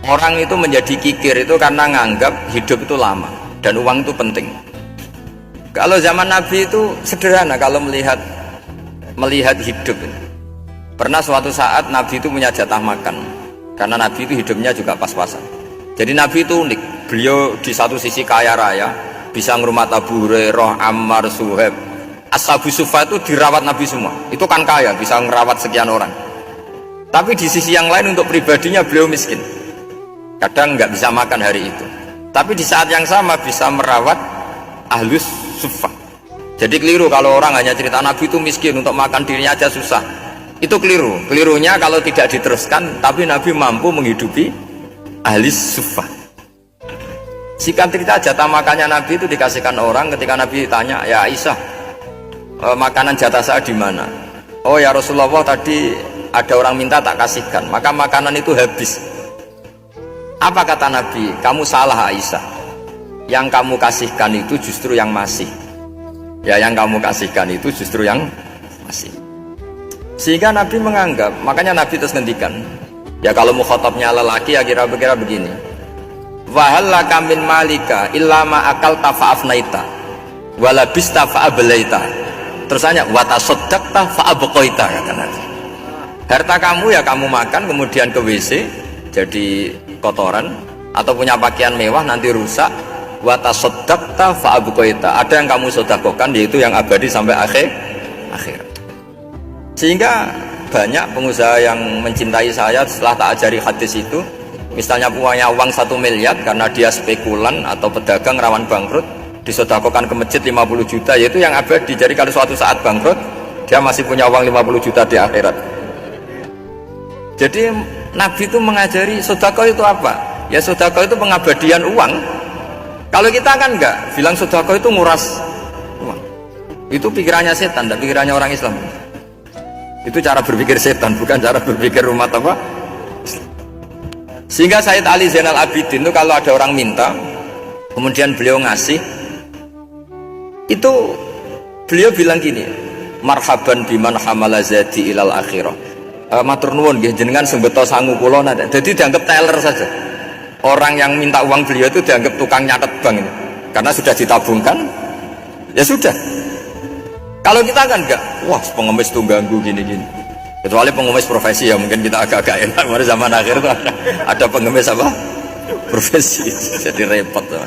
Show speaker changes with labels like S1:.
S1: Orang itu menjadi kikir itu karena nganggap hidup itu lama dan uang itu penting. Kalau zaman Nabi itu sederhana kalau melihat hidup. Pernah suatu saat Nabi itu punya jatah makan karena Nabi itu hidupnya juga pas-pasan. Jadi Nabi itu unik. Beliau di satu sisi kaya raya, bisa ngrumat Abu Hurairah, Ammar, Suhaib. Ashabu Sufa itu dirawat Nabi semua. Itu kan kaya, bisa ngerawat sekian orang. Tapi di sisi yang lain untuk pribadinya beliau miskin. Kadang nggak bisa makan hari itu. Tapi di saat yang sama bisa merawat ahlus sufa. Jadi keliru kalau orang hanya cerita Nabi itu miskin, untuk makan dirinya aja susah. Itu keliru. Kelirunya kalau tidak diteruskan, tapi Nabi mampu menghidupi ahlis sufa. Singkat cerita, jatah makannya Nabi itu dikasihkan orang ketika Nabi tanya, ya Aisyah, makanan jatah saya di mana? Oh ya Rasulullah, tadi ada orang minta tak kasihkan, maka makanan itu habis. Apa kata Nabi? Kamu salah Aisyah. Yang kamu kasihkan itu justru yang masih. Ya, yang kamu kasihkan itu justru yang masih. Sehingga Nabi menganggap, makanya Nabi terus ngendikan. Ya kalau mukhatabnya lelaki ya kira-kira begini. Wahallaka min malika illa ma akalta fa'afnaita walabista fa'ablaita. Terus tanya wa tasaddaqta fa'abqaita, kata Nabi. Harta kamu ya kamu makan kemudian ke WC jadi kotoran, atau punya pakaian mewah nanti rusak. Wa tasaddaqta fa'abqaita. Ada yang kamu sedekahkan yaitu yang abadi sampai akhir. Sehingga banyak pengusaha yang mencintai saya setelah tak ajari hadis itu, misalnya punya uang 1 miliar karena dia spekulan atau pedagang rawan bangkrut, disedekahkan ke masjid 50 juta, yaitu yang abadi. Jadi kalau suatu saat bangkrut dia masih punya uang 50 juta di akhirat. Jadi Nabi itu mengajari sedekah itu apa? Ya sedekah itu pengabadian uang. Kalau kita kan enggak, bilang sedekah itu nguras uang. Itu pikirannya setan dan pikirannya orang Islam. Itu cara berpikir setan, bukan cara berpikir umat apa? Sehingga Sayyid Ali Zainal Abidin itu kalau ada orang minta, kemudian beliau ngasih, itu beliau bilang gini, marhaban biman hamala zadi ilal akhirah. Matur nuwun nggih jenengan sing beto sangu kula nate. Jadi dianggap teller saja. Orang yang minta uang beliau itu dianggap tukang nyatet bank ini. Karena sudah ditabungkan, ya sudah. Kalau kita kan enggak, wah pengemis tuh ganggu gini-gini. Kecuali pengemis profesi ya mungkin kita agak-agak enak. Pada zaman akhir tuh ada pengemis apa? Profesi, jadi repot tuh.